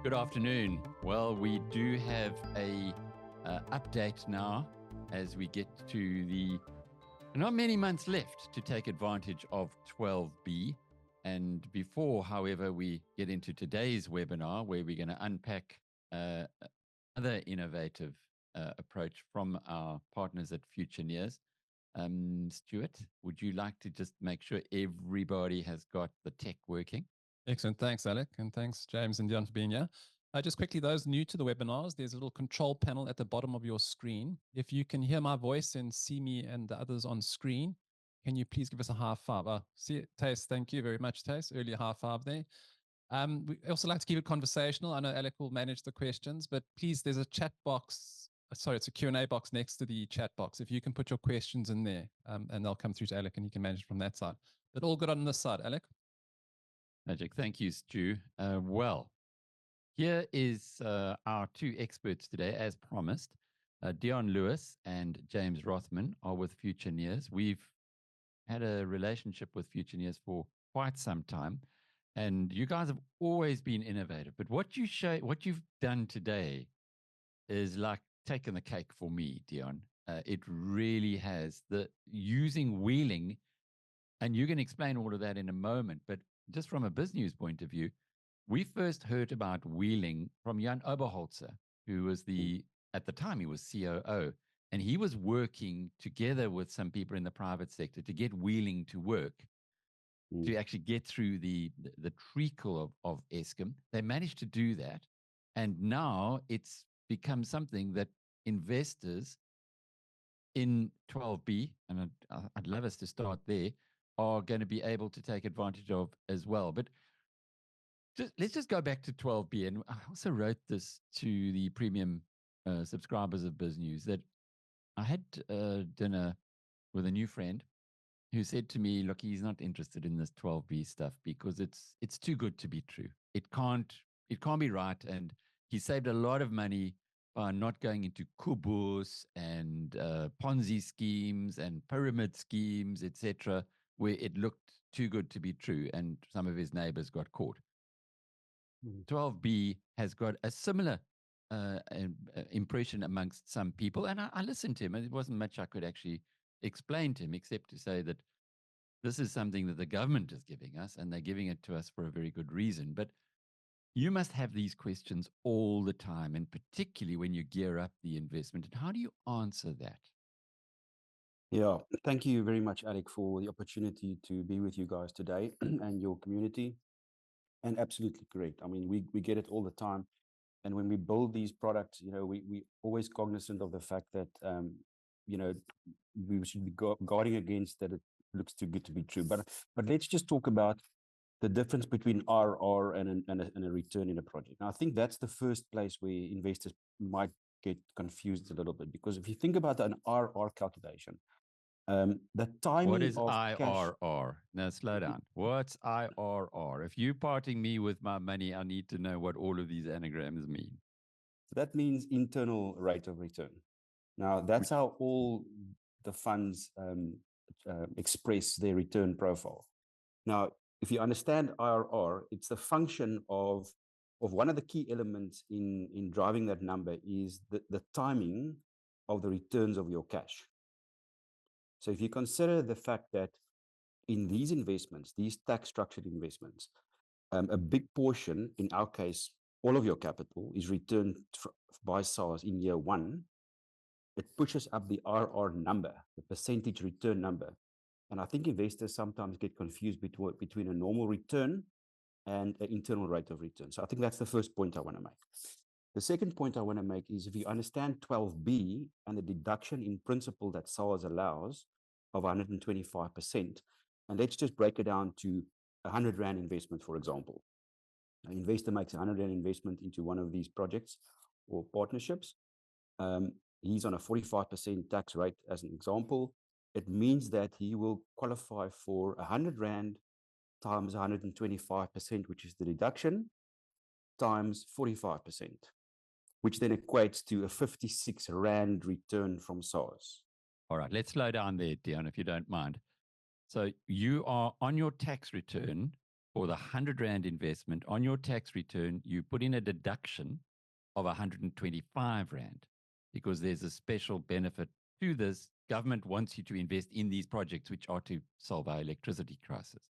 Good afternoon. Well, we do have a update now as we get to the not many months left to take advantage of 12B. And before, however, we get into today's webinar where we're going to unpack another innovative approach from our partners at Futureneers. Stuart, would you like to just make sure everybody has got the tech working? Excellent. Thanks, Alec. And thanks, James and Dion, for being here. Just quickly, those new to the webinars, there's a little control panel at the bottom of your screen. If you can hear my voice and see me and the others on screen, can you please give us a high five? See it, Tace. Thank you very much, Tace. Early high five there. We also like to keep it conversational. I know Alec will manage the questions, but please, there's a chat box. Sorry, it's a Q&A box next to the chat box. If you can put your questions in there and they'll come through to Alec and he can manage from that side. But all good on this side, Alec? Magic. Thank you, Stu. Well, here is our two experts today, as promised. Dion Lewis and James Rothman are with Futureneers. We've had a relationship with Futureneers for quite some time, and you guys have always been innovative. But what you've done today is like taking the cake for me, Dion. It really has. Using wheeling, and you can explain all of that in a moment, but just from a business point of view, we first heard about wheeling from Jan Oberholzer, who was at the time he was COO, and he was working together with some people in the private sector to get wheeling to work, to actually get through the treacle of Eskom. They managed to do that, and now it's become something that investors in 12B, and I'd love us to start there, are going to be able to take advantage of as well. But let's just go back to 12B. And I also wrote this to the premium subscribers of Biz News that I had dinner with a new friend who said to me, look, he's not interested in this 12B stuff because it's too good to be true. It can't be right. And he saved a lot of money by not going into kubus and Ponzi schemes and pyramid schemes, etc., where it looked too good to be true, and some of his neighbors got caught. 12B has got a similar impression amongst some people, and I listened to him, and it wasn't much I could actually explain to him, except to say that this is something that the government is giving us, and they're giving it to us for a very good reason. But you must have these questions all the time, and particularly when you gear up the investment. And how do you answer that? Yeah, thank you very much, Alec, for the opportunity to be with you guys today and your community. And absolutely correct. I mean, we get it all the time. And when we build these products, we always cognizant of the fact that, we should be guarding against that it looks too good to be true. But let's just talk about the difference between RR and a return in a project. Now, I think that's the first place where investors might get confused a little bit, because if you think about an RR calculation, the timing what is of IRR? Cash, Now, slow down. What's IRR? If you're parting me with my money, I need to know what all of these anagrams mean. that means internal rate of return. Now, that's how all the funds express their return profile. Now, if you understand IRR, it's the function of one of the key elements in driving that number is the timing of the returns of your cash. So if you consider the fact that in these investments, these tax structured investments, a big portion, in our case, all of your capital is returned by SARS in year one, it pushes up the RR number, the percentage return number. And I think investors sometimes get confused between a normal return and an internal rate of return. So I think that's the first point I want to make. The second point I want to make is if you understand 12B and the deduction in principle that SARS allows of 125%, and let's just break it down to 100 Rand investment, for example. An investor makes 100 Rand investment into one of these projects or partnerships. He's on a 45% tax rate as an example. It means that he will qualify for 100 Rand times 125%, which is the deduction, times 45%, which then equates to a 56 Rand return from SARS. All right, let's slow down there, Dion, if you don't mind. So you are on your tax return for the 100 Rand investment on your tax return, you put in a deduction of 125 Rand because there's a special benefit to this. Government wants you to invest in these projects, which are to solve our electricity crisis.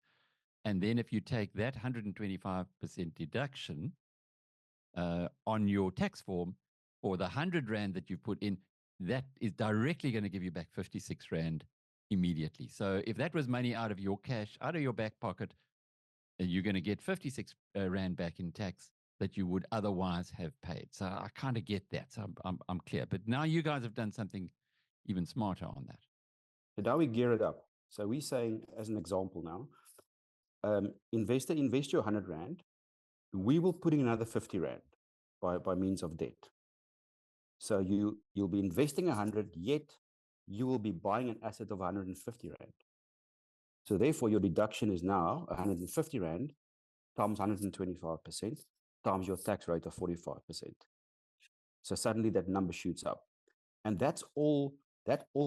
And then if you take that 125% deduction on your tax form for the 100 Rand that you put in, that is directly going to give you back 56 Rand immediately. So if that was money out of your cash, out of your back pocket, you're going to get 56 Rand back in tax that you would otherwise have paid. So I kind of get that. So I'm clear. But now you guys have done something even smarter on that. And now we gear it up. So we're saying, as an example now, investor, invest your 100 Rand. We will put in another 50 Rand by means of debt. So you'll be investing 100, yet you will be buying an asset of 150 Rand. So therefore, your deduction is now 150 Rand times 125% times your tax rate of 45%. So suddenly that number shoots up. And that all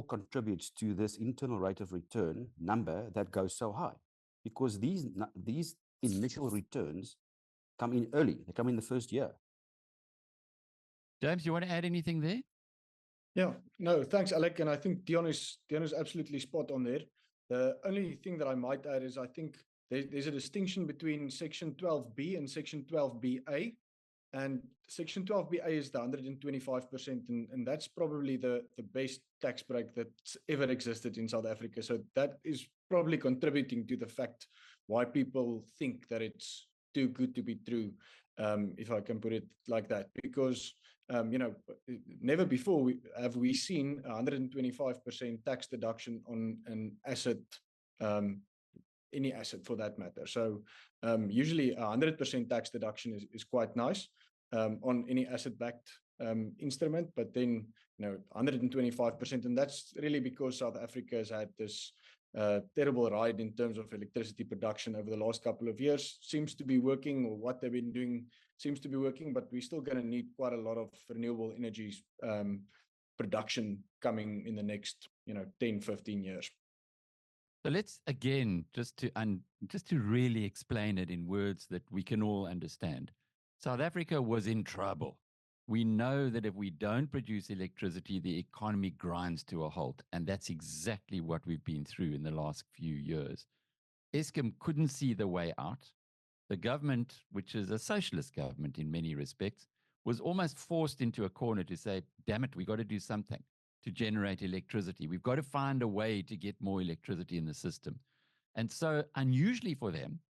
contributes to this internal rate of return number that goes so high, because these initial returns come in early. They come in the first year. James, you want to add anything there? Yeah, no, thanks, Alec. And I think Dion is absolutely spot on there. The only thing that I might add is I think there's a distinction between Section 12B and Section 12BA. And Section 12BA is the 125%, and that's probably the best tax break that's ever existed in South Africa. So that is probably contributing to the fact why people think that it's too good to be true, if I can put it like that. Because, never before have we seen 125% tax deduction on an asset, any asset for that matter. So usually 100% tax deduction is quite nice on any asset-backed instrument, but then 125%, and that's really because South Africa has had this terrible ride in terms of electricity production over the last couple of years. Seems to be working, or what they've been doing seems to be working, but we're still going to need quite a lot of renewable energies production coming in the next 10, 15 years. So let's again, just to really explain it in words that we can all understand. South Africa was in trouble. We know that if we don't produce electricity, the economy grinds to a halt. And that's exactly what we've been through in the last few years. Eskom couldn't see the way out. The government, which is a socialist government in many respects, was almost forced into a corner to say, damn it, we've got to do something to generate electricity. We've got to find a way to get more electricity in the system. And so unusually for them,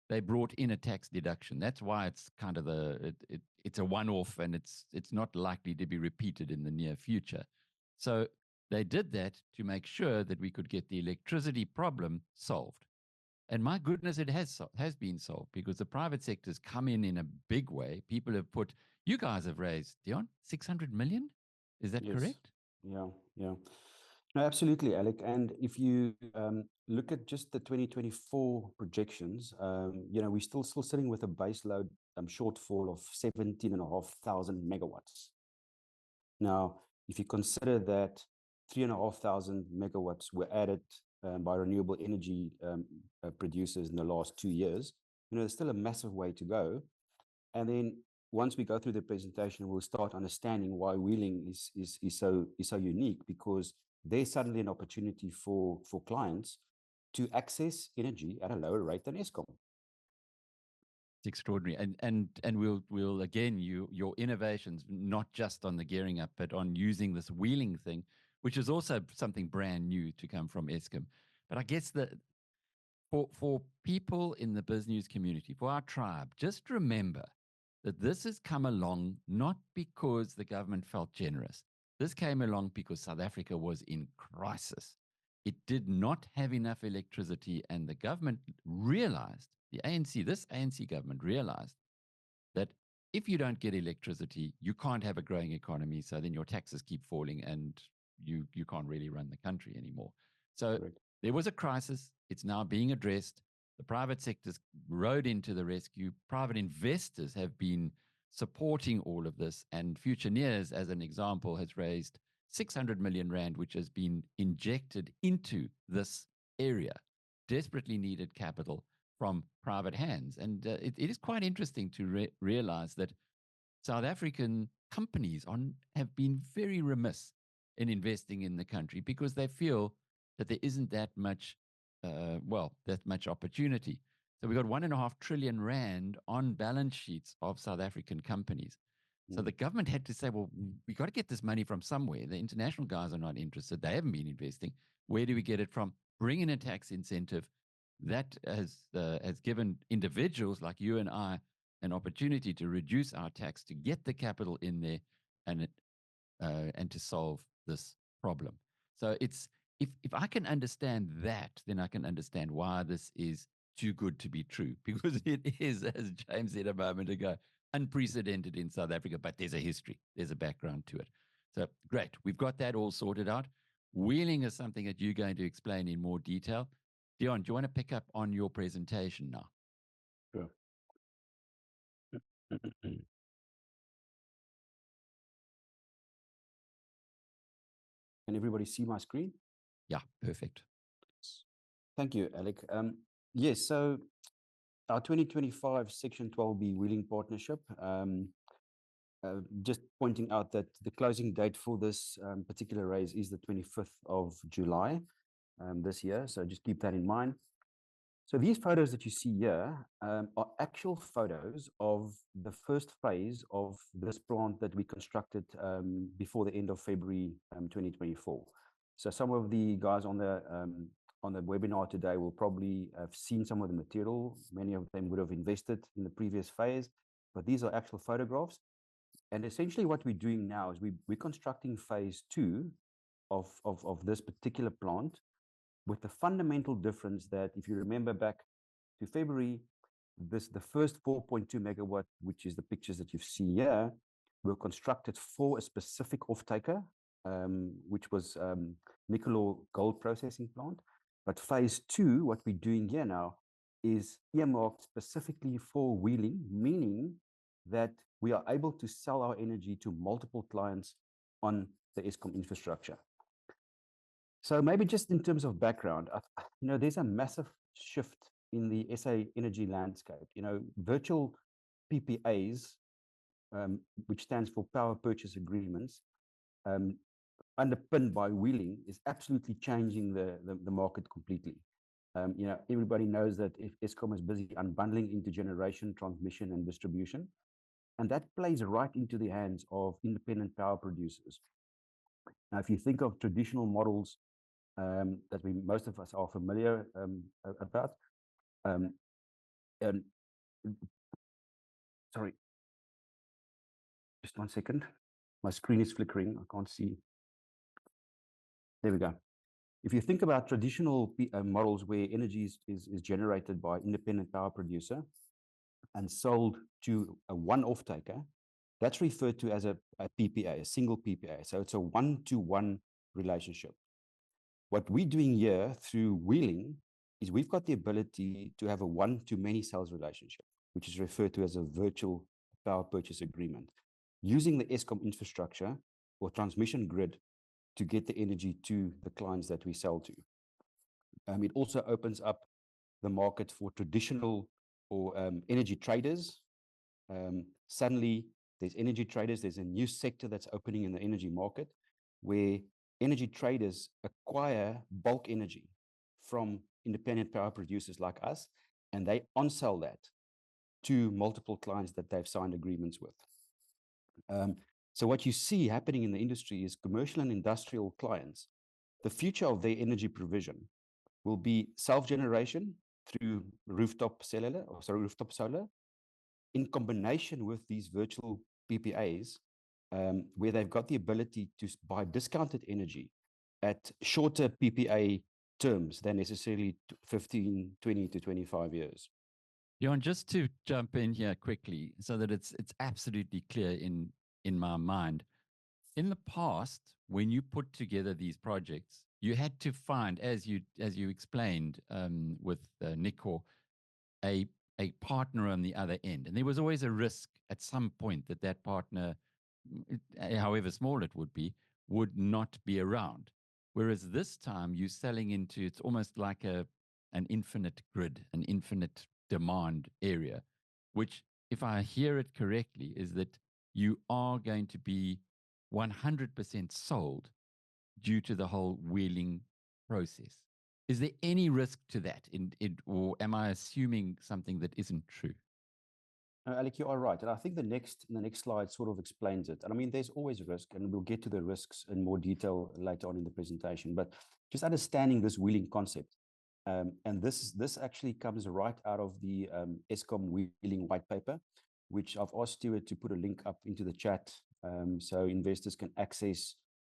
they brought in a tax deduction. That's why it's kind of it's a one-off, and it's not likely to be repeated in the near future. So they did that to make sure that we could get the electricity problem solved. And my goodness, it has been solved, because the private sector's come in a big way. People have you guys have raised, Dion, 600 million? Is that correct? Yeah. No, absolutely, Alec. And if you look at just the 2024 projections, we're still sitting with a base load shortfall of 17,500 megawatts. Now, if you consider that 3,500 megawatts were added by renewable energy producers in the last 2 years, there's still a massive way to go. And then once we go through the presentation, we'll start understanding why wheeling is so unique, because there's suddenly an opportunity for clients to access energy at a lower rate than Eskom. It's extraordinary. And we'll again, your innovations, not just on the gearing up, but on using this wheeling thing, which is also something brand new to come from Eskom. But I guess that for people in the business community, for our tribe, just remember that this has come along not because the government felt generous. This came along because South Africa was in crisis. It did not have enough electricity, and the government realized, this ANC government realized that if you don't get electricity, you can't have a growing economy, so then your taxes keep falling and you can't really run the country anymore. So there was a crisis. It's now being addressed. The private sector's rode into the rescue. Private investors have been supporting all of this, and Futureneers, as an example, has raised 600 million Rand, which has been injected into this area. Desperately needed capital from private hands. And it is quite interesting to realize that South African companies have been very remiss in investing in the country because they feel that there isn't that much, that much opportunity. So we've got 1.5 trillion rand on balance sheets of South African companies. So the government had to say, well, we got to get this money from somewhere. The international guys are not interested. They haven't been investing. Where do we get it from? Bring in a tax incentive that has given individuals like you and I an opportunity to reduce our tax, to get the capital in there, and to solve this problem. So it's if I can understand that, then I can understand why this is too good to be true, because it is, as James said a moment ago, unprecedented in South Africa, but there's a history, there's a background to it. So great, we've got that all sorted out. Wheeling is something that you're going to explain in more detail. Dion, do you want to pick up on your presentation now? Sure. Can everybody see my screen? Yeah, perfect. Thank you, Alec. Yes, so our 2025 Section 12B Wheeling Partnership, just pointing out that the closing date for this particular raise is the 25th of July this year, so just keep that in mind. So these photos that you see here are actual photos of the first phase of this plant that we constructed before the end of February 2024. So some of the guys on the webinar today will probably have seen some of the material. Many of them would have invested in the previous phase, but these are actual photographs. And essentially what we're doing now is we're constructing phase 2 of this particular plant, with the fundamental difference that, if you remember back to February, the first 4.2 megawatt, which is the pictures that you see here, were constructed for a specific off-taker, which was nickel gold processing plant. But phase 2, what we're doing here now, is earmarked specifically for wheeling, meaning that we are able to sell our energy to multiple clients on the Eskom infrastructure. So maybe just in terms of background, there's a massive shift in the SA energy landscape. Virtual PPAs, which stands for power purchase agreements, underpinned by wheeling, is absolutely changing the market completely. Everybody knows that if Eskom is busy unbundling into generation, transmission, and distribution, and that plays right into the hands of independent power producers. Now, if you think of traditional models that most of us are familiar about. Sorry, just 1 second. My screen is flickering. I can't see. There we go. If you think about traditional models where energy is generated by independent power producer and sold to a one off-taker, that's referred to as a PPA, a single PPA. So it's a one-to-one relationship. What we're doing here through wheeling is we've got the ability to have a one-to-many sales relationship, which is referred to as a virtual power purchase agreement, using the Eskom infrastructure or transmission grid to get the energy to the clients that we sell to. It also opens up the market for traditional or energy traders. Suddenly, there's energy traders. There's a new sector that's opening in the energy market where energy traders acquire bulk energy from independent power producers like us, and they on-sell that to multiple clients that they've signed agreements with. So what you see happening in the industry is commercial and industrial clients. The future of their energy provision will be self-generation through rooftop solar, in combination with these virtual PPAs, where they've got the ability to buy discounted energy at shorter PPA terms than necessarily 15, 20 to 25 years. Jan, just to jump in here quickly so that it's absolutely clear in my mind. In the past, when you put together these projects, you had to find, as you explained with Nico, a partner on the other end. And there was always a risk at some point that partner, however small it would be, would not be around. Whereas this time you're selling into, it's almost like a an infinite grid, an infinite demand area, which, if I hear it correctly, is that you are going to be 100% sold due to the whole wheeling process. Is there any risk to that, or am I assuming something that isn't true? Alec, you are right. And I think the next slide sort of explains it. And I mean, there's always risk, and we'll get to the risks in more detail later on in the presentation. But just understanding this wheeling concept. And this actually comes right out of the Eskom wheeling white paper, which I've asked Stuart to put a link up into the chat so investors can access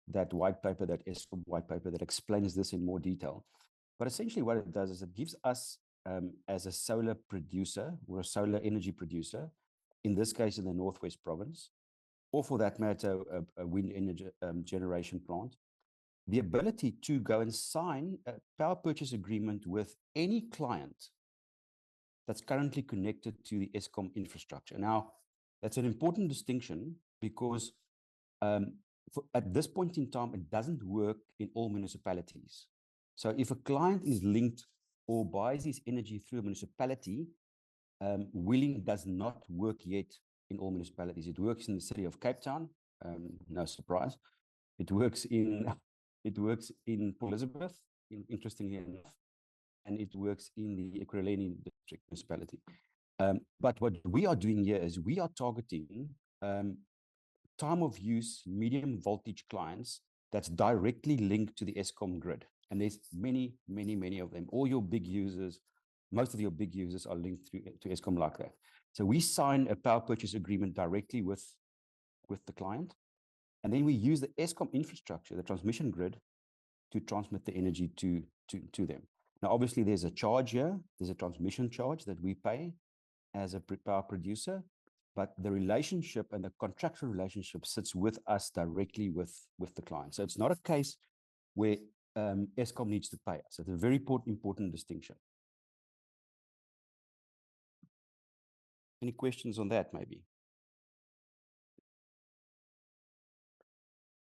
that white paper, that Eskom white paper that explains this in more detail. But essentially what it does is it gives us, as a solar producer or a solar energy producer, in this case in the Northwest Province, or for that matter, a wind energy generation plant, the ability to go and sign a power purchase agreement with any client that's currently connected to the Eskom infrastructure. Now, that's an important distinction because at this point in time, it doesn't work in all municipalities. So if a client is linked or buys his energy through a municipality, wheeling does not work yet in all municipalities. It works in the city of Cape Town, no surprise. It works in Port Elizabeth, interestingly enough, and it works in the Ekurhuleni district municipality. But what we are doing here is we are targeting time of use, medium voltage clients that's directly linked to the Eskom grid. And there's many, many, many of them. All your big users, most of your big users are linked to Eskom like that. So we sign a power purchase agreement directly with the client. And then we use the Eskom infrastructure, the transmission grid, to transmit the energy to them. Now, obviously, there's a charge here. There's a transmission charge that we pay as a power producer. But the relationship and the contractual relationship sits with us directly with the client. So it's not a case where Eskom needs to pay us. It's a very important distinction. Any questions on that, maybe?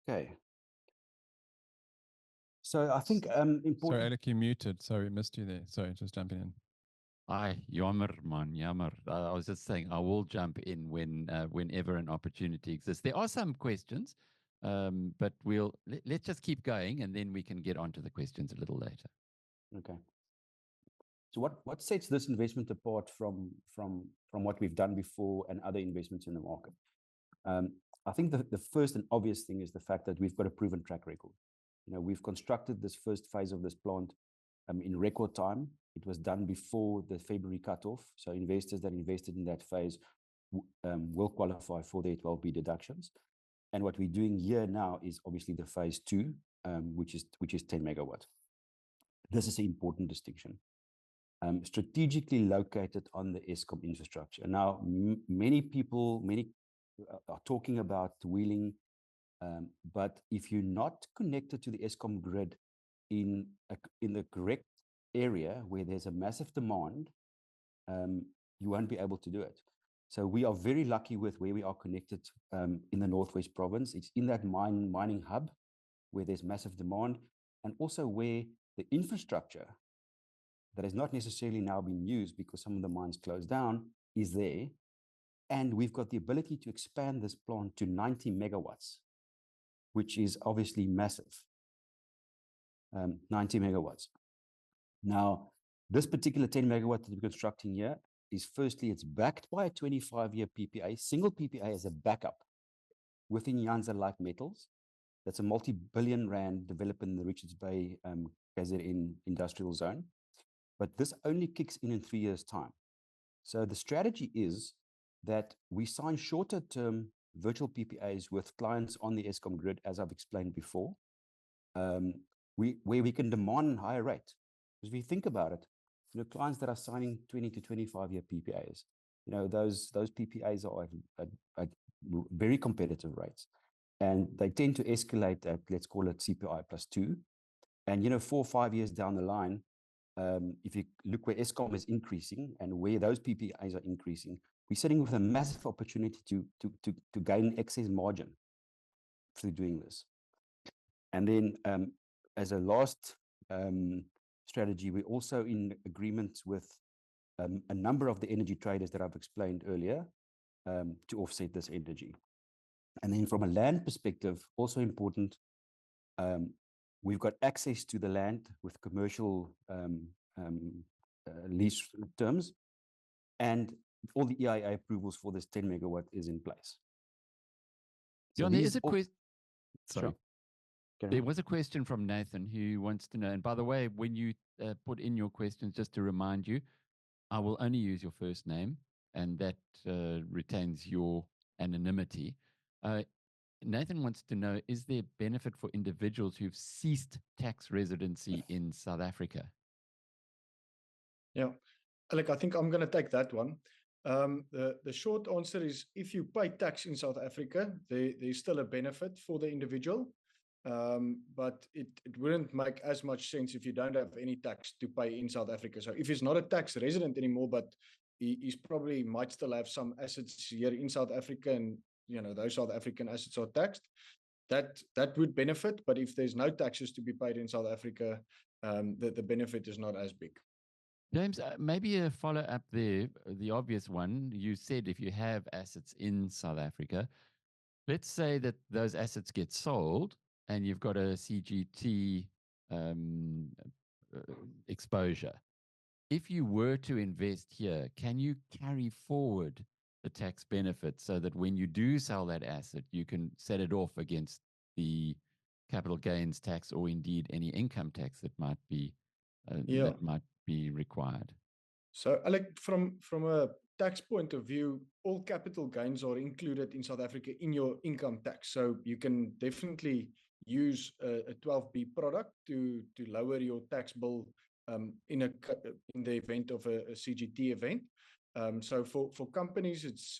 Okay. So I think important. Sorry, Alec, you muted. Sorry, missed you there. Sorry, just jumping in. Aye, jammer, man, jammer. I was just saying I will jump in whenever an opportunity exists. There are some questions, but let's just keep going, and then we can get onto the questions a little later. Okay. So what sets this investment apart from what we've done before and other investments in the market? I think the first and obvious thing is the fact that we've got a proven track record. You know, we've constructed this first phase of this plant in record time. It was done before the February cutoff. So investors that invested in that phase will qualify for their 12B deductions. And what we're doing here now is obviously the phase 2, which is 10 megawatt. This is an important distinction. Strategically located on the Eskom infrastructure. Now, many people are talking about wheeling, but if you're not connected to the Eskom grid in the correct area where there's a massive demand, you won't be able to do it. So we are very lucky with where we are connected in the Northwest Province. It's in that mining hub where there's massive demand, and also where the infrastructure that has not necessarily now been used because some of the mines closed down is there. And we've got the ability to expand this plant to 90 megawatts, which is obviously massive. 90 megawatts. Now, this particular 10 megawatt that we're constructing here is, firstly, it's backed by a 25-year PPA, single PPA as a backup within Nyanza Light Metals. That's a multi-billion rand development in the Richards Bay KZN industrial zone. But this only kicks in 3 years' time. So the strategy is that we sign shorter-term virtual PPAs with clients on the Eskom grid, as I've explained before, where we can demand a higher rate. Because if you think about it, you know, clients that are signing 20 to 25-year PPAs, you know, those PPAs are at very competitive rates. And they tend to escalate at, let's call it CPI +2. And, you know, 4 or 5 years down the line, if you look where Eskom is increasing and where those PPAs are increasing, we're sitting with a massive opportunity to gain excess margin through doing this. And then as a last strategy, we're also in agreement with a number of the energy traders that I've explained earlier to offset this energy. And then from a land perspective, also important, we've got access to the land with commercial lease terms, and all the EIA approvals for this 10 megawatt is in place. So Dion, there is these a question. Sorry. Sure. There was a question from Nathan who wants to know, and by the way, when you put in your questions, just to remind you, I will only use your first name, and that retains your anonymity. Nathan wants to know, is there benefit for individuals who've ceased tax residency in South Africa? Yeah, Alec, I think I'm going to take that one. The short answer is, if you pay tax in South Africa, there's still a benefit for the individual, but it wouldn't make as much sense if you don't have any tax to pay in South Africa. So if he's not a tax resident anymore, but he's probably might still have some assets here in South Africa, and those South African assets are taxed, that would benefit. But if there's no taxes to be paid in South Africa, the benefit is not as big. James, maybe a follow-up there, the obvious one. You said if you have assets in South Africa, let's say that those assets get sold and you've got a CGT exposure. If you were to invest here, can you carry forward the tax benefit so that when you do sell that asset, you can set it off against the capital gains tax or indeed any income tax that might be required? So, Alec, from a tax point of view, all capital gains are included in South Africa in your income tax. So you can definitely use a 12B product to lower your tax bill in the event of a CGT event. So for companies, it's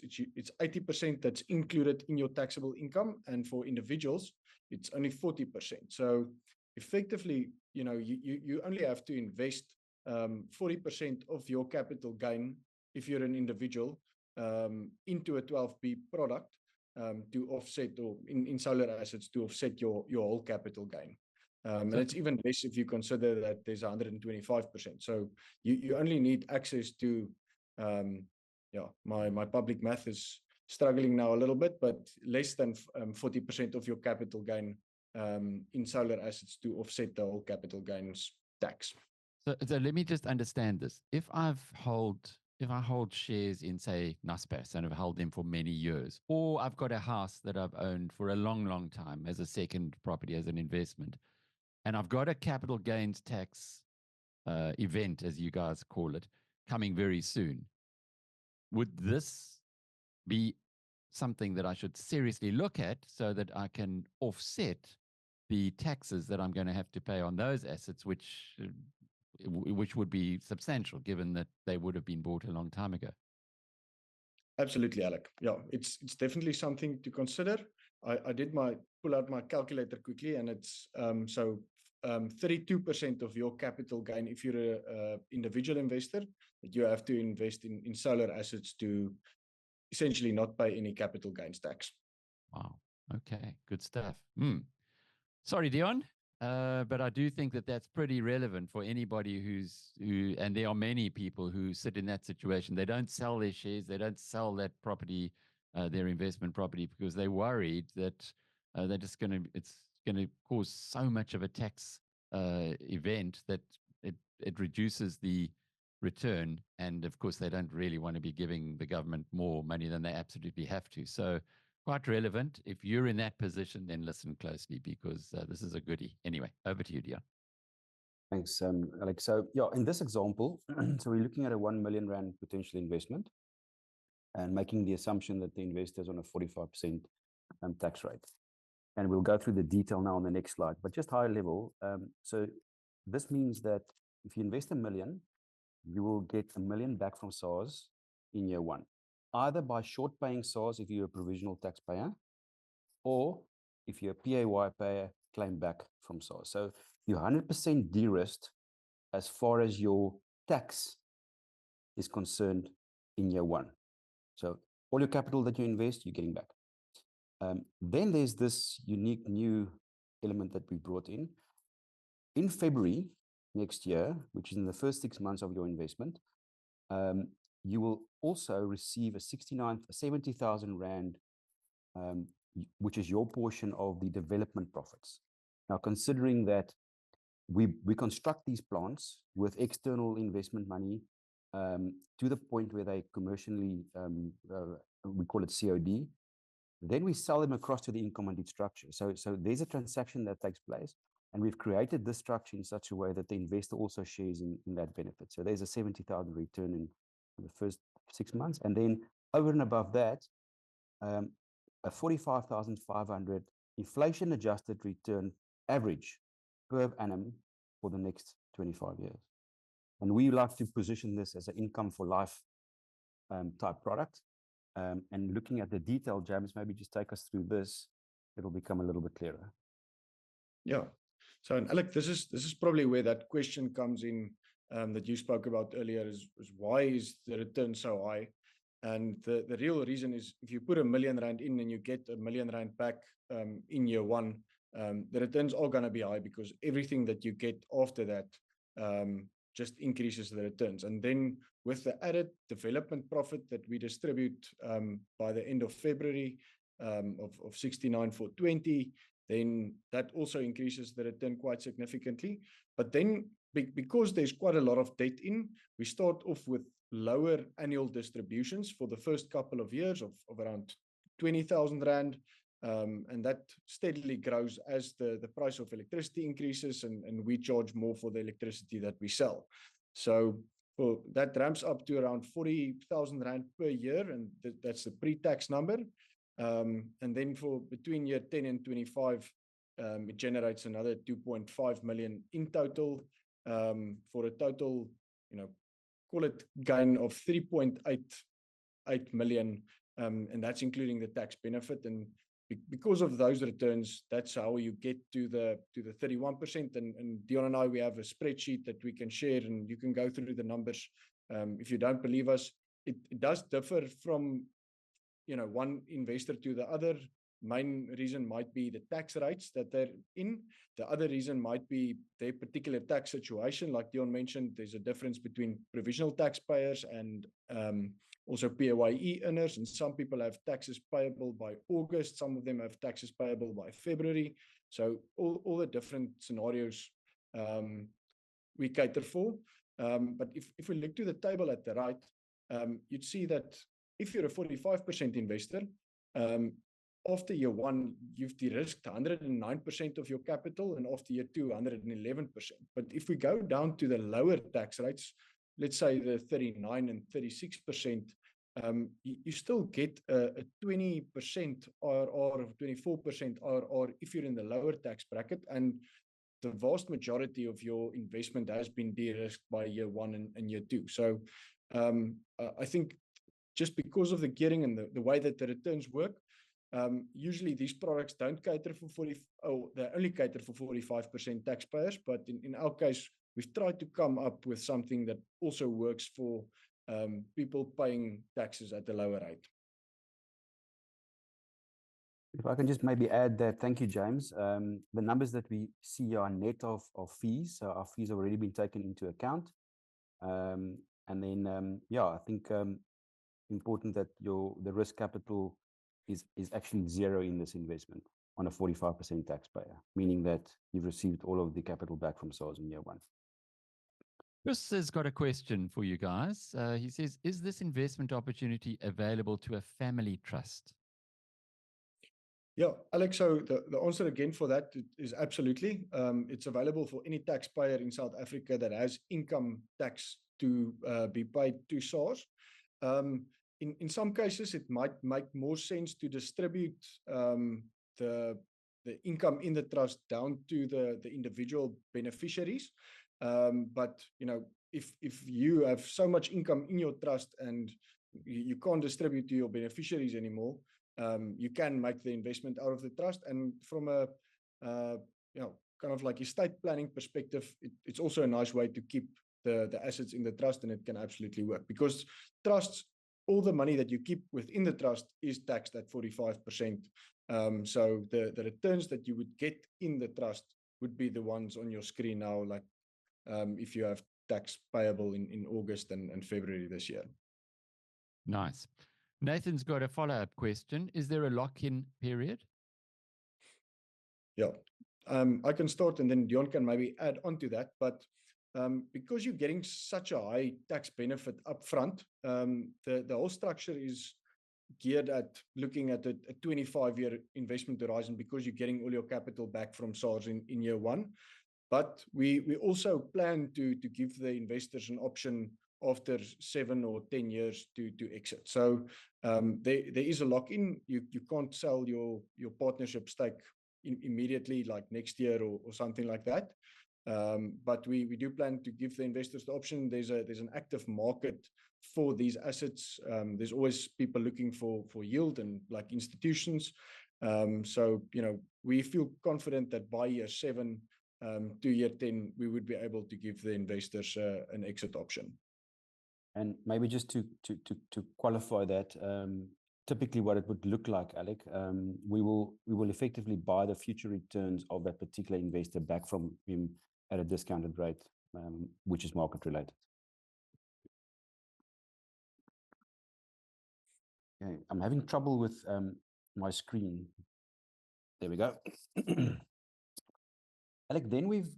80% that's included in your taxable income, and for individuals, it's only 40%. So effectively, you only have to invest 40% of your capital gain, if you're an individual, into a 12B product to offset, or in solar assets to offset your whole capital gain. And it's even less if you consider that there's 125%. So you only need access to, my public math is struggling now a little bit, but less than 40% of your capital gain in solar assets to offset the whole capital gains tax. So let me just understand this. If I hold shares in, say, Naspers, and I've held them for many years, or I've got a house that I've owned for a long, long time as a second property, as an investment, and I've got a capital gains tax event, as you guys call it, coming very soon, would this be something that I should seriously look at so that I can offset the taxes that I'm going to have to pay on those assets, which would be substantial, given that they would have been bought a long time ago? Absolutely, Alec. Yeah, it's definitely something to consider. I did pull out my calculator quickly, and it's 32% of your capital gain, if you're an individual investor, that you have to invest in solar assets to essentially not pay any capital gains tax. Wow. Okay, good stuff. Sorry, Dion, but I do think that that's pretty relevant for anybody and there are many people who sit in that situation. They don't sell their shares, they don't sell that property, their investment property, because they're worried that it's going to cause so much of a tax event that it reduces the return. And of course, they don't really want to be giving the government more money than they absolutely have to. So quite relevant. If you're in that position, then listen closely, because this is a goodie. Anyway, over to you, Dion. Thanks, Alex. So yeah, in this example, so we're looking at a 1 million rand potential investment and making the assumption that the investor is on a 45% tax rate. And we'll go through the detail now on the next slide, but just high level. So this means that if you invest 1 million, you will get 1 million back from SARS in year one, either by short paying SARS if you're a provisional taxpayer, or if you're a PAY payer, claim back from SARS. So you're 100% de-risked as far as your tax is concerned in year one. So all your capital that you invest, you're getting back. Then there's this unique new element that we brought in. In February, next year, which is in the first 6 months of your investment, you will also receive a 70,000 Rand, which is your portion of the development profits. Now, considering that we construct these plants with external investment money to the point where they commercially, we call it COD, then we sell them across to the income and deed structure. So there's a transaction that takes place, and we've created this structure in such a way that the investor also shares in that benefit. So there's a 70,000 return in the first 6 months, and then over and above that, a 45,500 inflation-adjusted return average per annum for the next 25 years. And we like to position this as an income for life type product. And looking at the detail, James, maybe just take us through this. It'll become a little bit clearer. Yeah. So, and Alec, this is probably where that question comes in that you spoke about earlier is why is the return so high? And the real reason is if you put R1 million in and you get R1 million back in year one, the returns are going to be high because everything that you get after that just increases the returns. And then with the added development profit that we distribute by the end of February of 69 for 20, then that also increases the return quite significantly. But then because there's quite a lot of debt in, we start off with lower annual distributions for the first couple of years of around 20,000 Rand. And that steadily grows as the price of electricity increases and we charge more for the electricity that we sell. So that ramps up to around 40,000 Rand per year, and that's the pre-tax number. And then for between year 10 and 25, it generates another 2.5 million in total for a total, call it gain of 3.88 million. And that's including the tax benefit. And because of those returns, that's how you get to the 31%. And Dion and I, we have a spreadsheet that we can share, and you can go through the numbers. If you don't believe us, it does differ from one investor to the other. Main reason might be the tax rates that they're in. The other reason might be their particular tax situation. Like Dion mentioned, there's a difference between provisional taxpayers and also PAYE earners. And some people have taxes payable by August. Some of them have taxes payable by February. So all the different scenarios we cater for. But if we look to the table at the right, you'd see that if you're a 45% investor, after year one, you've de-risked 109% of your capital, and after year two, 111%. But if we go down to the lower tax rates, let's say the 39 and 36%, you still get a 20% IRR or 24% IRR if you're in the lower tax bracket. And the vast majority of your investment has been de-risked by year one and year two. So I think just because of the gearing and the way that the returns work, usually these products don't cater for they only cater for 45% taxpayers. But in our case, we've tried to come up with something that also works for people paying taxes at a lower rate. If I can just maybe add that, thank you, James. The numbers that we see are net of fees. So our fees have already been taken into account. And then, I think important that the risk capital is actually zero in this investment on a 45% taxpayer, meaning that you've received all of the capital back from sales in year one. Chris has got a question for you guys. He says, is this investment opportunity available to a family trust? Yeah, Alex, so the answer again for that is absolutely. It's available for any taxpayer in South Africa that has income tax to be paid to SARS. In some cases, it might make more sense to distribute the income in the trust down to the individual beneficiaries. But if you have so much income in your trust and you can't distribute to your beneficiaries anymore, you can make the investment out of the trust. And from a kind of like estate planning perspective, it's also a nice way to keep the assets in the trust, and it can absolutely work because trusts, all the money that you keep within the trust is taxed at 45%. So the returns that you would get in the trust would be the ones on your screen now, like if you have tax payable in August and February this year. Nice. Nathan's got a follow-up question. Is there a lock-in period? Yeah, I can start and then Dion can maybe add on to that. But because you're getting such a high tax benefit up front, the whole structure is geared at looking at a 25-year investment horizon because you're getting all your capital back from SARS in year one. But we also plan to give the investors an option after 7 or 10 years to exit. So there is a lock-in. You can't sell your partnership stake immediately, like next year or something like that. But we do plan to give the investors the option. There's an active market for these assets. There's always people looking for yield and like institutions. So we feel confident that by year 7 to year 10 we would be able to give the investors an exit option. And maybe just to qualify that, typically what it would look like, Alec, we will effectively buy the future returns of that particular investor back from him at a discounted rate, which is market related. Okay, I'm having trouble with my screen. There we go. Alec, then we've,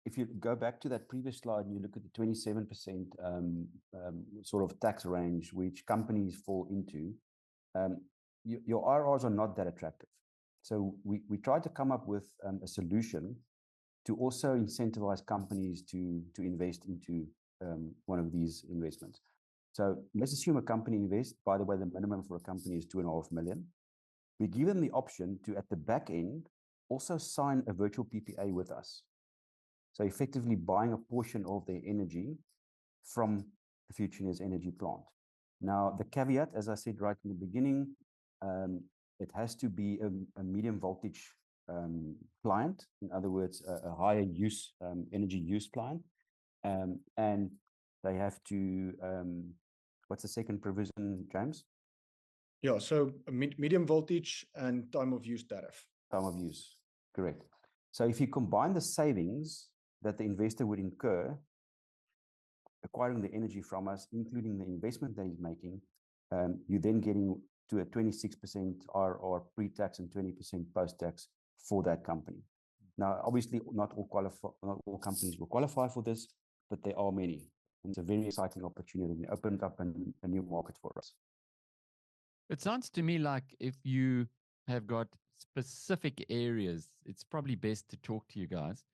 if you go back to that previous slide and you look at the 27% sort of tax range which companies fall into, your IRRs are not that attractive. So we tried to come up with a solution to also incentivize companies to invest into one of these investments. So let's assume a company invests. By the way, the minimum for a company is 2.5 million. We give them the option to, at the back end, also sign a virtual PPA with us. So effectively buying a portion of their energy from the Futureneers energy plant. Now, the caveat, as I said right in the beginning, it has to be a medium voltage client. In other words, a higher use, energy use client. And they have to, what's the second provision, James? Yeah, so medium voltage and time of use tariff. Time of use, correct. So if you combine the savings that the investor would incur acquiring the energy from us, including the investment that he's making, you're then getting to a 26% IRR pre-tax and 20% post-tax for that company. Now, obviously, not all companies will qualify for this, but there are many. And it's a very exciting opportunity and it opened up a new market for us. It sounds to me like if you have got specific areas, it's probably best to talk to you guys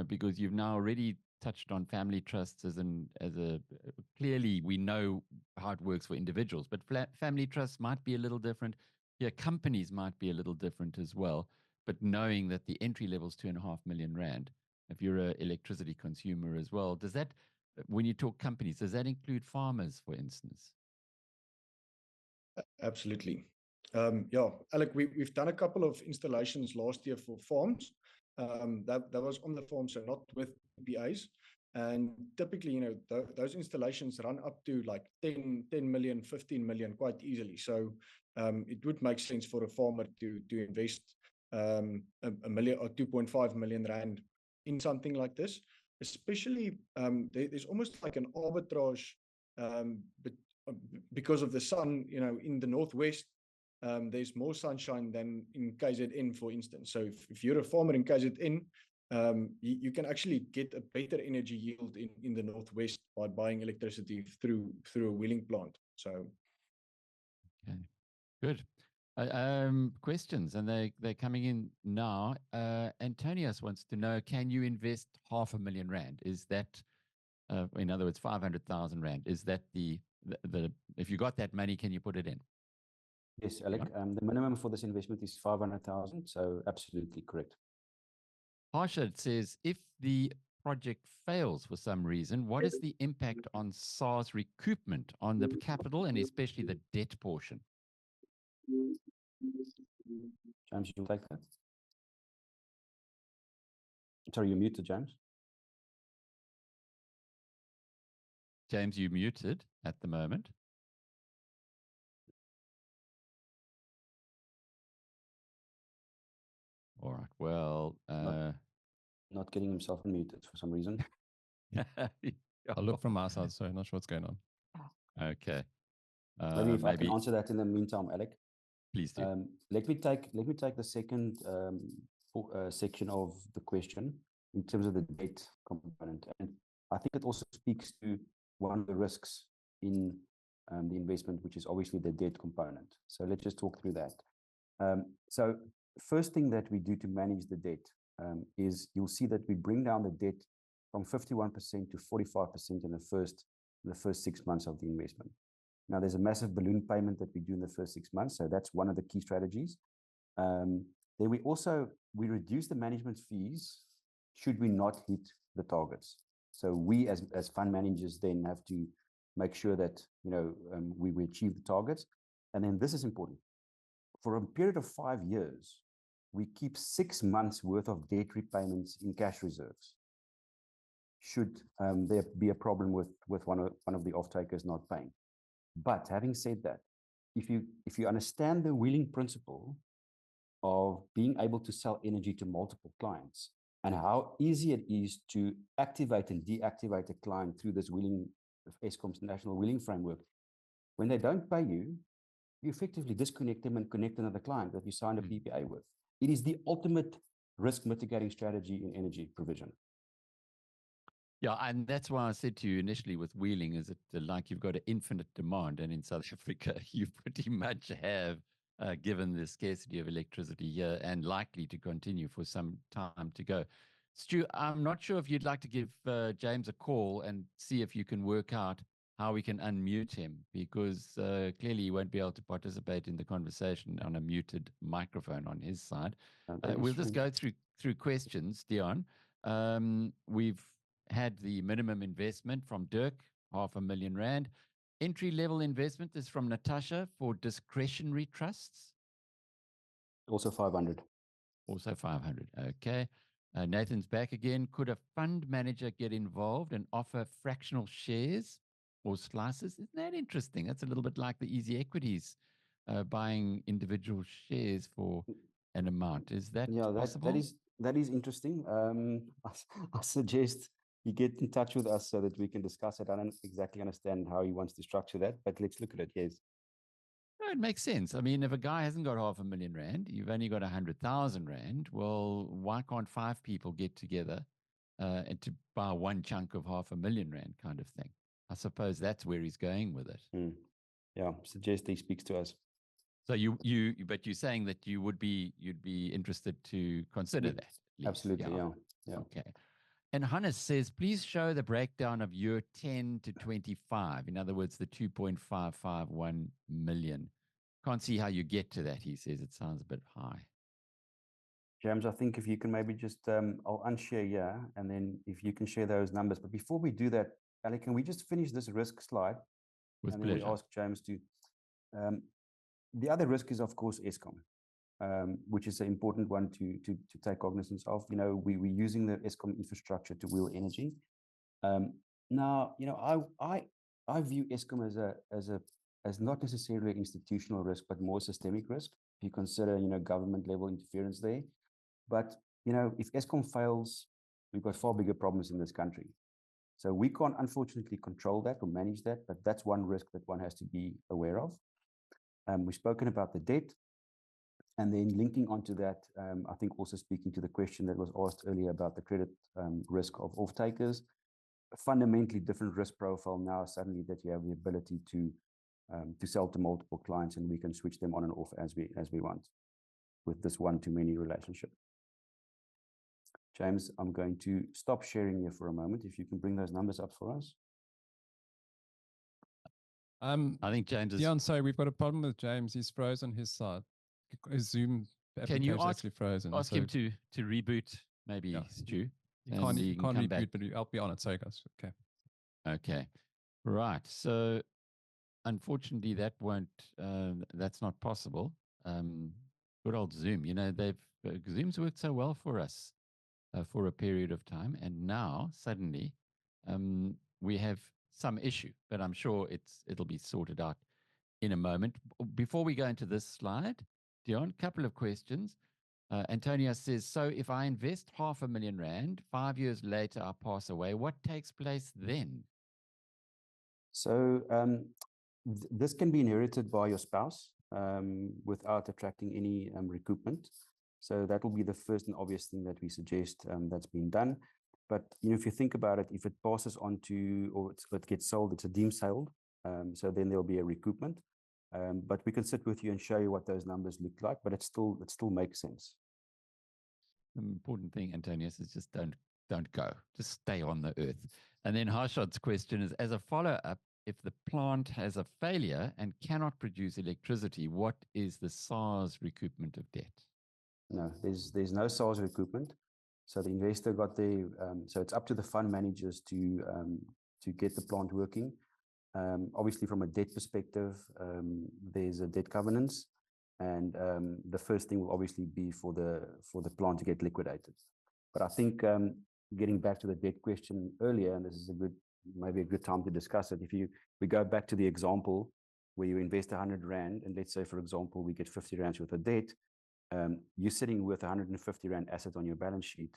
because you've now already touched on family trusts as a clearly we know how it works for individuals, but family trusts might be a little different. Yeah, companies might be a little different as well. But knowing that the entry level is 2.5 million rand, if you're an electricity consumer as well, does that, when you talk companies, does that include farmers, for instance? Absolutely. Yeah, Alec, we've done a couple of installations last year for farms. That was on the farm, so not with PPAs. And typically, those installations run up to like 10 million, 15 million quite easily. So it would make sense for a farmer to invest a million or 2.5 million rand in something like this. Especially, there's almost like an arbitrage because of the sun, in the northwest, there's more sunshine than in KZN, for instance. So if you're a farmer in KZN, you can actually get a better energy yield in the northwest by buying electricity through a wheeling plant. So, okay, good. Questions, and they're coming in now. Antonius wants to know: can you invest 500,000 rand? Is that, in other words, 500,000 rand? Is that the if you got that money, can you put it in? Yes, Alec. The minimum for this investment is 500,000, so absolutely correct. Harshad says, if the project fails for some reason, what is the impact on SARS recoupment on the capital and especially the debt portion? James, you'll take that? Sorry, you're muted, James. James, you muted at the moment. All right. Well, not getting himself unmuted for some reason. I'll look from my side. Sorry, not sure what's going on. Okay. Maybe if I maybe can answer that in the meantime, Alec. please do. Let me take the second section of the question in terms of the debt component, and I think it also speaks to one of the risks in the investment, which is obviously the debt component. So let's just talk through that. So first thing that we do to manage the debt is you'll see that we bring down the debt from 51% to 45% in the first 6 months of the investment. Now, there's a massive balloon payment that we do in the first 6 months, so that's one of the key strategies. Then we reduce the management fees should we not hit the targets. So we as fund managers then have to make sure that we achieve the targets. And then this is important. For a period of 5 years, we keep 6 months worth of debt repayments in cash reserves. Should there be a problem with one of the off-takers not paying. But having said that, if you understand the wheeling principle of being able to sell energy to multiple clients and how easy it is to activate and deactivate a client through this wheeling, Eskom's national wheeling framework, when they don't pay you, you effectively disconnect them and connect another client that you signed a PPA with. It is the ultimate risk mitigating strategy in energy provision. Yeah, and that's why I said to you initially with wheeling, is it like you've got an infinite demand, and in South Africa, you pretty much have, given the scarcity of electricity here and likely to continue for some time to go. Stu, I'm not sure if you'd like to give James a call and see if you can work out how we can unmute him, because clearly he won't be able to participate in the conversation on a muted microphone on his side. We'll just go through questions, Dion. We've had the minimum investment from Dirk, R500,000. Entry level investment is from Natasha for discretionary trusts. Also 500. Also 500. Okay. Nathan's back again. Could a fund manager get involved and offer fractional shares or slices? Isn't that interesting? That's a little bit like the easy equities, buying individual shares for an amount. Is that possible? That is interesting. I suggest you get in touch with us so that we can discuss it. I don't exactly understand how he wants to structure that, but let's look at it. Yes. No, it makes sense. I mean, if a guy hasn't got R500,000, you've only got 100,000 Rand. Well, why can't 5 people get together and to buy one chunk of R500,000 kind of thing? I suppose that's where he's going with it. Yeah, suggest he speaks to us. So but you're saying that you'd be interested to consider that. Absolutely, yeah. Okay. And Hannes says, please show the breakdown of year 10 to 25. In other words, the 2.551 million. Can't see how you get to that, he says. It sounds a bit high. James, I think if you can maybe just, I'll unshare, and then if you can share those numbers. But before we do that, Ali, can we just finish this risk slide? With and pleasure. Then we ask James to. The other risk is, of course, Eskom. Which is an important one to take cognizance of. We're using the Eskom infrastructure to wheel energy. Now, I view Eskom as not necessarily an institutional risk, but more systemic risk. If you consider, government level interference there. But if Eskom fails, we've got far bigger problems in this country. So we can't unfortunately control that or manage that, but that's one risk that one has to be aware of. We've spoken about the debt. And then linking onto that, I think also speaking to the question that was asked earlier about the credit risk of off-takers, a fundamentally different risk profile now suddenly that you have the ability to sell to multiple clients, and we can switch them on and off as we want with this one-to-many relationship. James, I'm going to stop sharing here for a moment. If you can bring those numbers up for us. I think James is... Dion, sorry, we've got a problem with James. He's frozen his side. His Zoom application is actually frozen. Ask him to reboot, maybe, Stu. He can't reboot, but I'll be on it. Sorry, guys. Okay. Okay. Right. So, unfortunately, that's not possible. Good old Zoom. Zoom's worked so well for us for a period of time. And now, suddenly, we have some issue. But I'm sure it'll be sorted out in a moment. Before we go into this slide, Dion, a couple of questions. Antonia says, so if I invest R500,000, 5 years later I pass away, what takes place then? So this can be inherited by your spouse without attracting any recoupment. So that will be the first and obvious thing that we suggest that's been done. But if you think about it, if it passes on to, or it gets sold, it's a deemed sale. So then there'll be a recoupment. But we can sit with you and show you what those numbers look like. But it still makes sense. The important thing, Antonius, is just don't go. Just stay on the earth. And then Harshad's question is, as a follow-up, if the plant has a failure and cannot produce electricity, what is the SARS recoupment of debt? No, there's no SARS recoupment. So the investor got the, so it's up to the fund managers to get the plant working. Obviously, from a debt perspective, there's a debt governance, and the first thing will obviously be for the plant to get liquidated. But I think getting back to the debt question earlier, and this is maybe a good time to discuss it. If we go back to the example where you invest 100 Rand, and let's say, for example, we get 50 Rands worth of debt, you're sitting with 150 Rand asset on your balance sheet.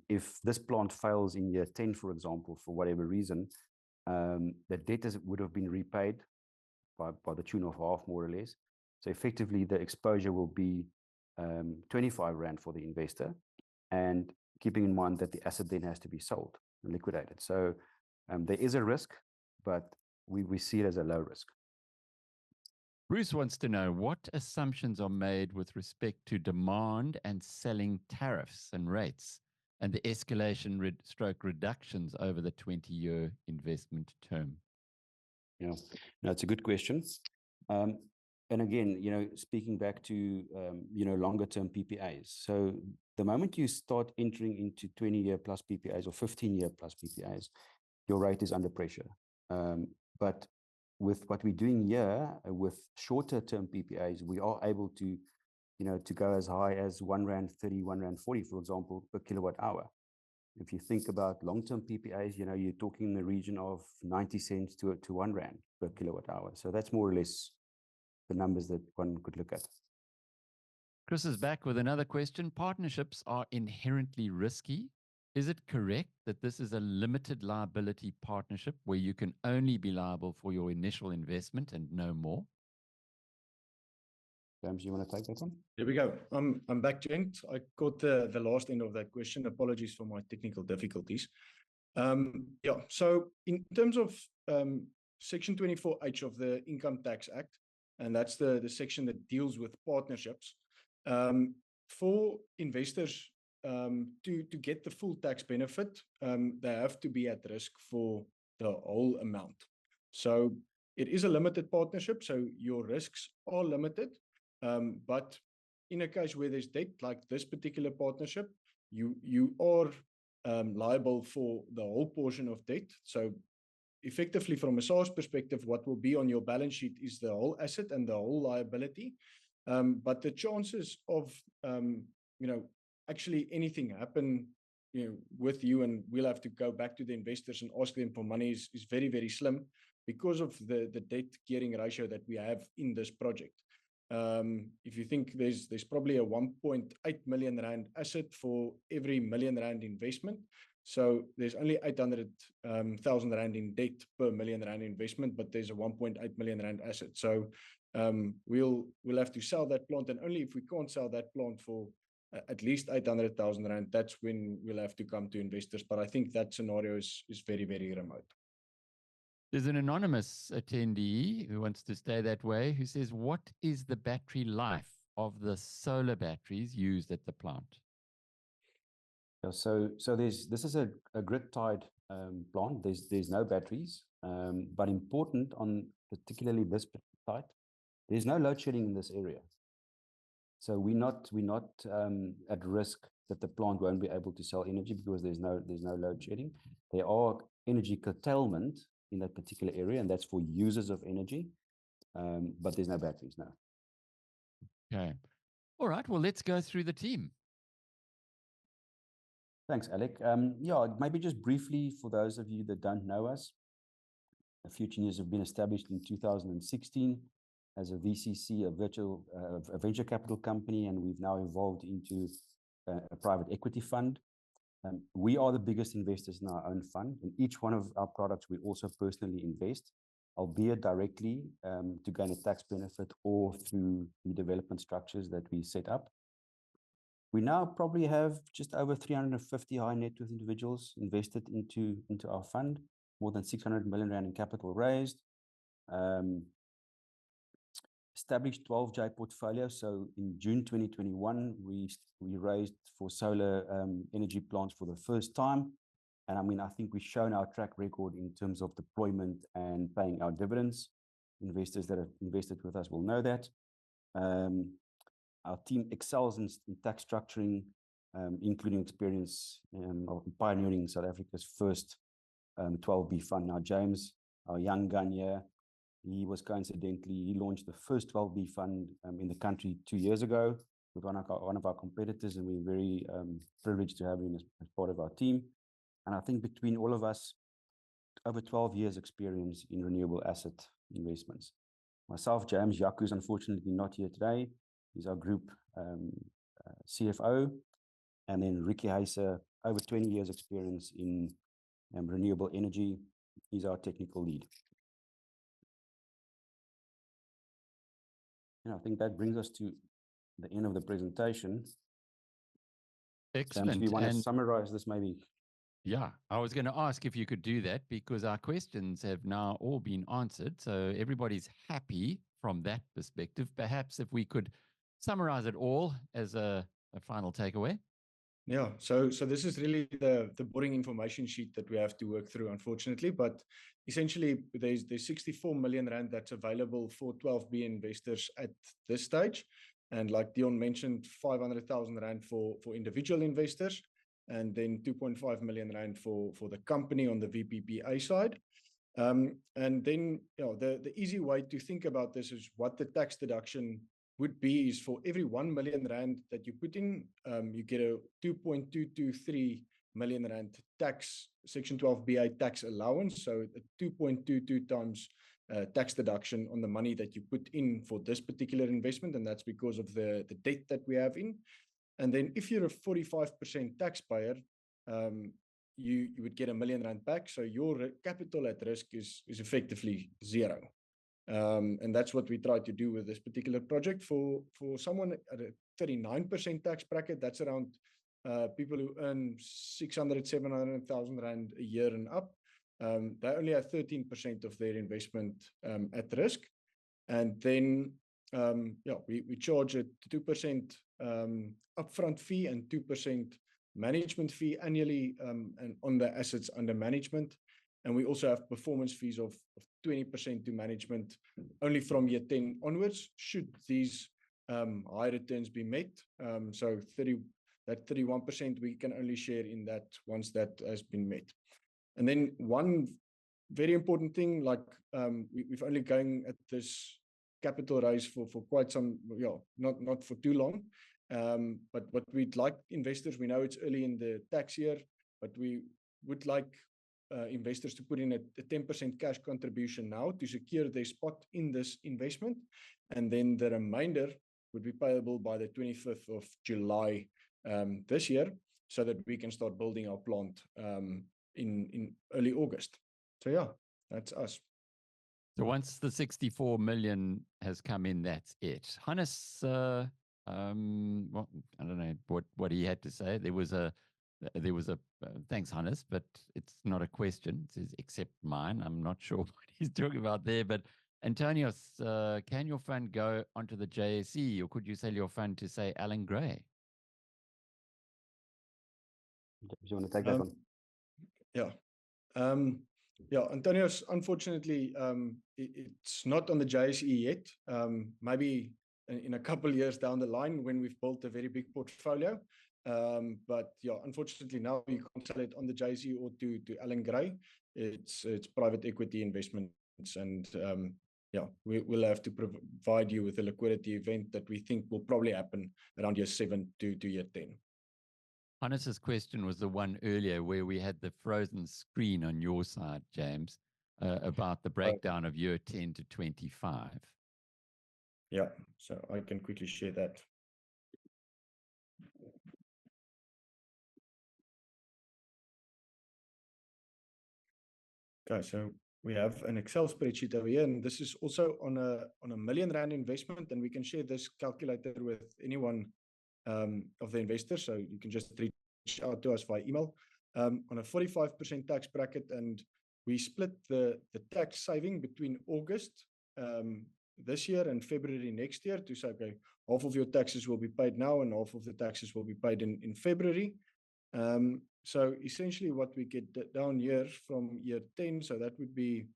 If this plant fails in year 10, for example, for whatever reason, the debt would have been repaid by the tune of half, more or less. So effectively, the exposure will be 25 Rand for the investor, and keeping in mind that the asset then has to be sold and liquidated. So there is a risk, but we see it as a low risk. Bruce wants to know what assumptions are made with respect to demand and selling tariffs and rates and the escalation stroke reductions over the 20-year investment term. Yeah, no, it's a good question. And again, speaking back to, longer term PPAs. So the moment you start entering into 20-year plus PPAs or 15-year plus PPAs, your rate is under pressure. But with what we're doing here with shorter term PPAs, we are able to, to go as high as R1.30, R1.40, for example, per kilowatt hour. If you think about long-term PPAs, you're talking in the region of 90 cents to R1 per kilowatt hour. So that's more or less the numbers that one could look at. Chris is back with another question. Partnerships are inherently risky. Is it correct that this is a limited liability partnership where you can only be liable for your initial investment and no more? James, you want to take that one? There we go. I'm back, Gent. I caught the last end of that question. Apologies for my technical difficulties. So in terms of Section 24H of the Income Tax Act, and that's the section that deals with partnerships, for investors to get the full tax benefit, they have to be at risk for the whole amount. So it is a limited partnership, so your risks are limited. But in a case where there's debt, like this particular partnership, you are liable for the whole portion of debt. So effectively, from a SARS perspective, what will be on your balance sheet is the whole asset and the whole liability. But the chances of actually anything happen with you, and we'll have to go back to the investors and ask them for money, is very, very slim because of the debt gearing ratio that we have in this project. If you think there's probably a 1.8 million Rand asset for every million Rand investment. So there's only 800,000 Rand in debt per million Rand investment, but there's a 1.8 million Rand asset. So we'll have to sell that plant, and only if we can't sell that plant for at least 800,000 Rand, that's when we'll have to come to investors. But I think that scenario is very, very remote. There's an anonymous attendee who wants to stay that way, who says, what is the battery life of the solar batteries used at the plant? Yeah, so this is a grid-tied plant. There's no batteries, but important on particularly this site, there's no load shedding in this area. So we're not at risk that the plant won't be able to sell energy because there's no load shedding. There are energy curtailment in that particular area, and that's for users of energy, but there's no batteries now. Okay. All right. Well, let's go through the team. Thanks, Alec. Maybe just briefly for those of you that don't know us, Futureneers have been established in 2016. as a VCC, a venture capital company, and we've now evolved into a private equity fund. We are the biggest investors in our own fund. In each one of our products, we also personally invest, albeit directly to gain a tax benefit or through the development structures that we set up. We now probably have just over 350 high net worth individuals invested into our fund, more than 600 million rand in capital raised. Established 12J portfolio. So in June 2021, we raised for solar energy plants for the first time. And I mean, I think we've shown our track record in terms of deployment and paying our dividends. Investors that have invested with us will know that. Our team excels in tax structuring, including experience of pioneering South Africa's first 12B fund. Now, James, our young gun here, he launched the first 12B fund in the country 2 years ago with one of our competitors, and we're very privileged to have him as part of our team. And I think between all of us, over 12 years experience in renewable asset investments. Myself, James, Jaco's unfortunately not here today. He's our group CFO. And then Ricky Heiser, over 20 years experience in renewable energy. He's our technical lead. And I think that brings us to the end of the presentation. Excellent. James, do you want to summarize this maybe? Yeah, I was going to ask if you could do that because our questions have now all been answered. So everybody's happy from that perspective. Perhaps if we could summarize it all as a final takeaway. Yeah, so this is really the boring information sheet that we have to work through, unfortunately. But essentially, there's 64 million rand that's available for 12B investors at this stage. And like Dion mentioned, 500,000 rand for individual investors, and then 2.5 million rand for the company on the VPPA side. And then, the easy way to think about this is what the tax deduction would be is for every 1 million rand that you put in, you get a 2.223 million rand tax, Section 12BA tax allowance. So a 2.22 times tax deduction on the money that you put in for this particular investment. And that's because of the debt that we have in. And then if you're a 45% taxpayer, you would get R1 million back. So your capital at risk is effectively zero. And that's what we try to do with this particular project. For someone at a 39% tax bracket, that's around people who earn 600, 700,000 rand a year and up. They only have 13% of their investment at risk. And then, we charge a 2% upfront fee and 2% management fee annually and on the assets under management. And we also have performance fees of 20% to management only from year 10 onwards, should these high returns be met. So that 31% we can only share in that once that has been met. And then one very important thing, like we've only going at this capital raise for quite some, not for too long. But what we'd like investors, we know it's early in the tax year, but we would like investors to put in a 10% cash contribution now to secure their spot in this investment. And then the remainder would be payable by the 25th of July this year, so that we can start building our plant in early August. So yeah, that's us. So once the 64 million has come in, that's it. Hannes, well, I don't know what he had to say. There was a thanks, Hannes, but it's not a question. It says, except mine. I'm not sure what he's talking about there. But Antonios, can your fund go onto the JSE, or could you sell your fund to, say, Alan Gray? Do you want to take that one? Yeah. Antonios, unfortunately, it's not on the JSE yet. Maybe in a couple of years down the line when we've built a very big portfolio. But unfortunately now you can't sell it on the JSE or to Alan Gray. It's private equity investments, and we'll have to provide you with a liquidity event that we think will probably happen around year 7 to year 10. Hannes's question was the one earlier where we had the frozen screen on your side, James, about the breakdown of year 10 to 25. Yeah, so I can quickly share that. Okay, so we have an Excel spreadsheet over here, and this is also on a R1 million investment, and we can share this calculator with anyone of the investors. So you can just reach out to us via email on a 45% tax bracket, and we split the tax saving between August this year and February next year to say, okay, half of your taxes will be paid now and half of the taxes will be paid in February. So essentially what we get down here from year 10, so that would be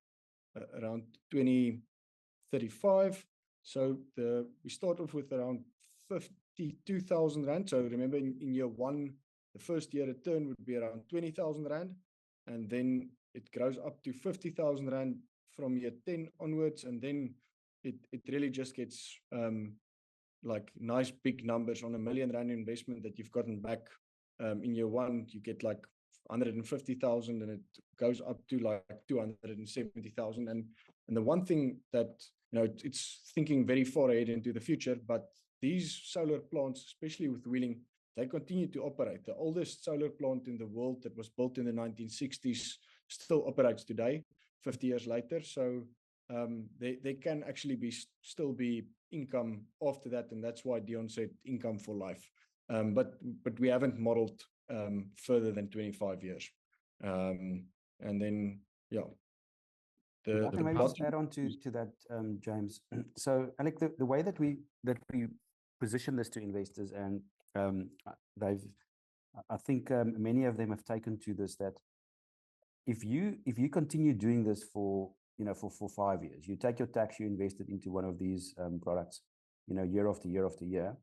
around 2035. So we start off with around 52,000 Rand. So remember in year one, the first year return would be around 20,000 Rand. And then it grows up to 50,000 Rand from year 10 onwards. And then it really just gets like nice big numbers on R1 million investment that you've gotten back in year one. You get like 150,000 and it goes up to like 270,000. And the one thing that, it's thinking very far ahead into the future, but these solar plants, especially with wheeling, they continue to operate. The oldest solar plant in the world that was built in the 1960s still operates today, 50 years later. So they can actually still be income after that, and that's why Dion said income for life. But we haven't modeled further than 25 years. And then, yeah. I can maybe just add on to that, James. So, Alec, the way that we position this to investors, and I think many of them have taken to this, that if you continue doing this for 5 years, you take your tax, you invest it into one of these products, year after year after year,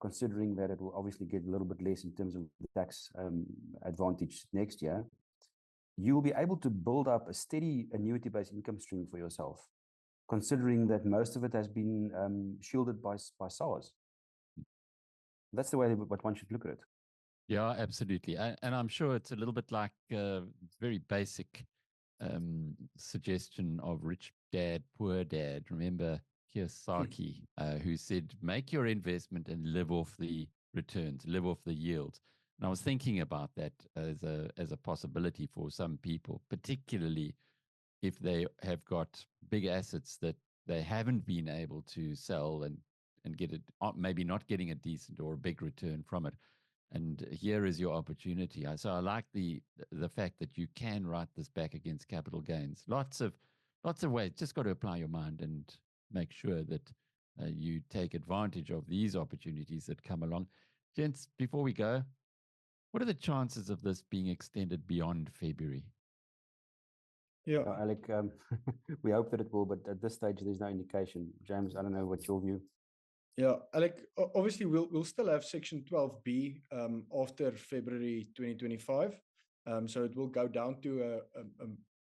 considering that it will obviously get a little bit less in terms of the tax advantage next year, you will be able to build up a steady annuity-based income stream for yourself, considering that most of it has been shielded by SARS. That's the way that one should look at it. Yeah, absolutely. And I'm sure it's a little bit like very basic suggestion of rich dad, poor dad. Remember Kiyosaki, who said, make your investment and live off the returns, live off the yields. And I was thinking about that as a possibility for some people, particularly if they have got big assets that they haven't been able to sell and get it, maybe not getting a decent or a big return from it. And here is your opportunity. So I like the fact that you can write this back against capital gains. Lots of ways. Just got to apply your mind and make sure that you take advantage of these opportunities that come along. Gents, before we go, what are the chances of this being extended beyond February? Yeah, Alec, we hope that it will, but at this stage, there's no indication. James, I don't know what's your view. Yeah, Alec, obviously we'll still have Section 12B after February 2025. So it will go down to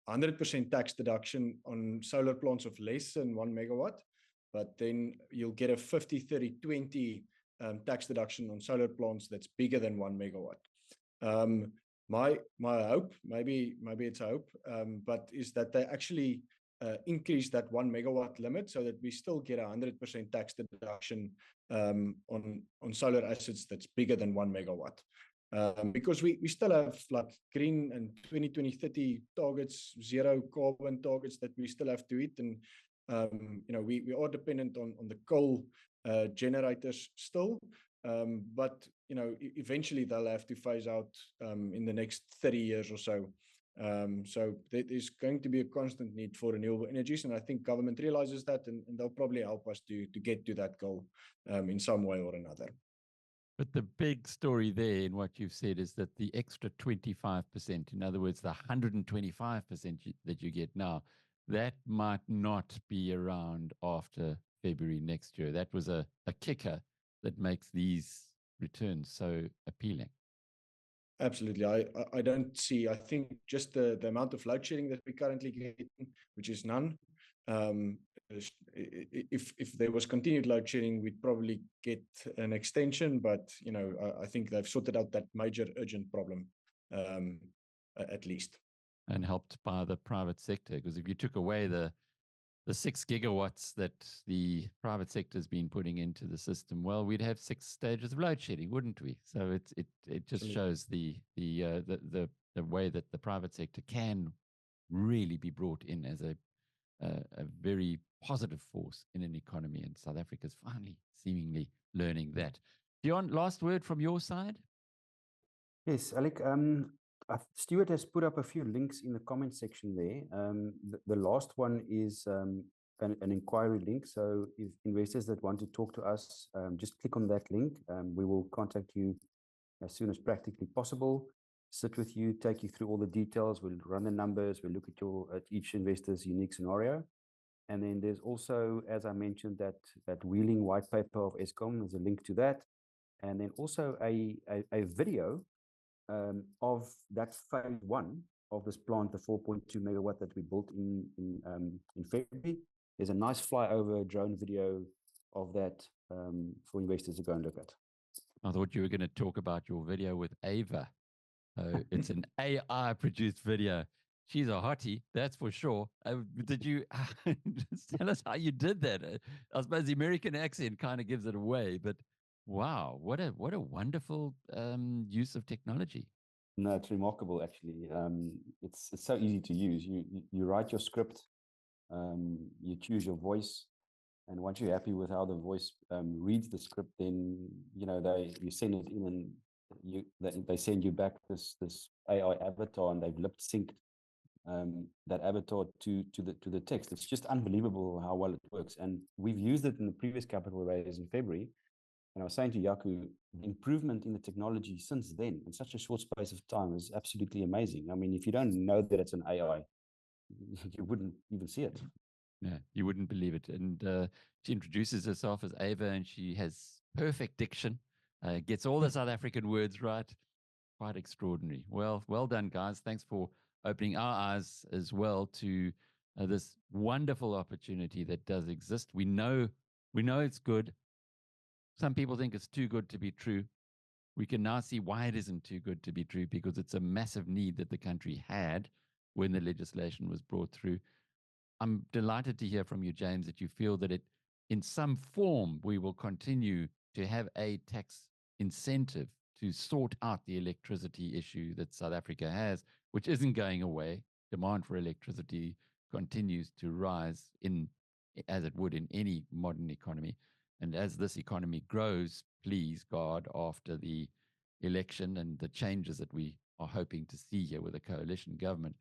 a 100% tax deduction on solar plants of less than 1 megawatt, but then you'll get a 50-30-20 tax deduction on solar plants that's bigger than 1 megawatt. My hope, maybe it's a hope, but is that they actually increase that 1 megawatt limit so that we still get 100% tax deduction on solar assets that's bigger than 1 megawatt. Because we still have like green and 2020-30 targets, zero carbon targets that we still have to hit. And, we are dependent on the coal generators still. But, eventually they'll have to phase out in the next 30 years or so. So there's going to be a constant need for renewable energies, and I think government realizes that, and they'll probably help us to get to that goal in some way or another. But the big story there in what you've said is that the extra 25%, in other words, the 125% that you get now, that might not be around after February next year. That was a kicker that makes these returns so appealing. Absolutely. I don't see, I think just the amount of load shedding that we currently get, which is none. If there was continued load shedding, we'd probably get an extension, but I think they've sorted out that major urgent problem, at least. And helped by the private sector, because if you took away the the 6 gigawatts that the private sector has been putting into the system, well, we'd have 6 stages of load shedding, wouldn't we? So it just shows the way that the private sector can really be brought in as a very positive force in an economy, and South Africa's finally seemingly learning that. Dion, last word from your side? Yes, Alec. Stuart has put up a few links in the comment section there. The last one is an inquiry link. So if investors that want to talk to us, just click on that link. We will contact you as soon as practically possible, sit with you, take you through all the details. We'll run the numbers. We'll look at each investor's unique scenario. And then there's also, as I mentioned, that wheeling white paper of Eskom. There's a link to that. And then also a video of that phase 1 of this plant, the 4.2 megawatt that we built in February. There's a nice flyover drone video of that for investors to go and look at. I thought you were going to talk about your video with Ava. It's an AI produced video. She's a hottie, that's for sure. Did you just tell us how you did that? I suppose the American accent kind of gives it away, but wow, what a wonderful use of technology. No, it's remarkable actually. It's so easy to use. You write your script, you choose your voice, and once you're happy with how the voice reads the script, then you send it in, and they send you back this AI avatar, and they've lip synced that avatar to the text. It's just unbelievable how well it works, and we've used it in the previous capital raise in February. And I was saying to Yaku, the improvement in the technology since then, in such a short space of time, is absolutely amazing. I mean, if you don't know that it's an AI, you wouldn't even see it. Yeah, you wouldn't believe it. And she introduces herself as Ava, and she has perfect diction, gets all the South African words right. Quite extraordinary. Well done, guys. Thanks for opening our eyes as well to this wonderful opportunity that does exist. We know it's good. Some people think it's too good to be true. We can now see why it isn't too good to be true, because it's a massive need that the country had when the legislation was brought through. I'm delighted to hear from you, James, that you feel that in some form, we will continue to have a tax incentive to sort out the electricity issue that South Africa has, which isn't going away. Demand for electricity continues to rise as it would in any modern economy. And as this economy grows, please God, after the election and the changes that we are hoping to see here with a coalition government,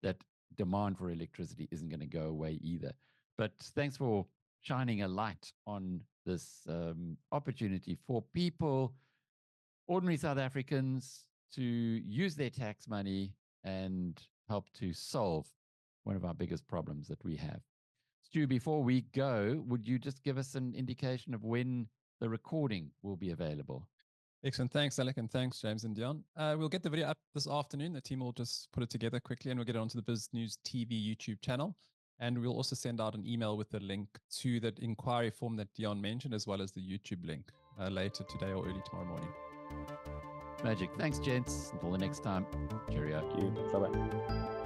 that demand for electricity isn't going to go away either. But thanks for shining a light on this opportunity for people, ordinary South Africans, to use their tax money and help to solve one of our biggest problems that we have. Stu, before we go, would you just give us an indication of when the recording will be available? Excellent. Thanks, Alec, and thanks, James and Dion. We'll get the video up this afternoon. The team will just put it together quickly, and we'll get it onto the Biz News TV YouTube channel. And we'll also send out an email with the link to that inquiry form that Dion mentioned, as well as the YouTube link later today or early tomorrow morning. Magic. Thanks, gents. Until the next time. Cheerio. Thank you. Bye-bye.